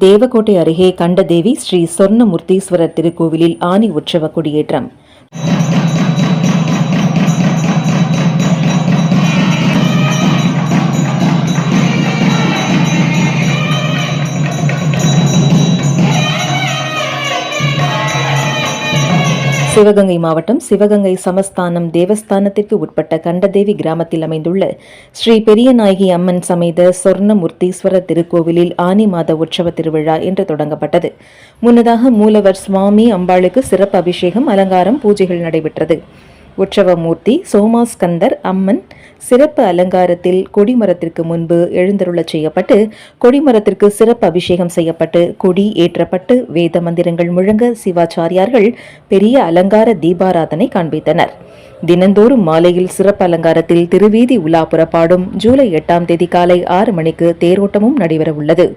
தேவக்கோட்டை அருகே கண்டதேவி ஸ்ரீ சொர்ணமூர்த்தீஸ்வரர் திருக்கோவிலில் ஆனி உற்சவ கொடியேற்றம். சிவகங்கை மாவட்டம் சிவகங்கை சமஸ்தானம் தேவஸ்தானத்திற்கு உட்பட்ட கண்டதேவி கிராமத்தில் அமைந்துள்ள ஸ்ரீ பெரியநாயகி அம்மன் சமேத சொர்ணமூர்த்தீஸ்வரர் திருக்கோவிலில் ஆனி மாத உற்சவ திருவிழா இன்று தொடங்கப்பட்டது. முன்னதாக மூலவர் சுவாமி அம்பாளுக்கு சிறப்பு அபிஷேகம், அலங்காரம், பூஜைகள் நடைபெற்றது. உற்சவ மூர்த்தி சோமாஸ்கந்தர் அம்மன் சிறப்பு அலங்காரத்தில் கொடிமரத்திற்கு முன்பு எழுந்தருளச் செய்யப்பட்டு, கொடிமரத்திற்கு சிறப்பு அபிஷேகம் செய்யப்பட்டு, கொடி ஏற்றப்பட்டு, வேத மந்திரங்கள் முழங்க சிவாச்சாரியார்கள் பெரிய அலங்கார தீபாராதனை காண்பித்தனர். தினந்தோறும் மாலையில் சிறப்பு அலங்காரத்தில் திருவீதி உலா புறப்பாடும். ஜூலை 8ஆம் தேதி காலை 6 மணிக்கு தேரோட்டமும் நடைபெற உள்ளது.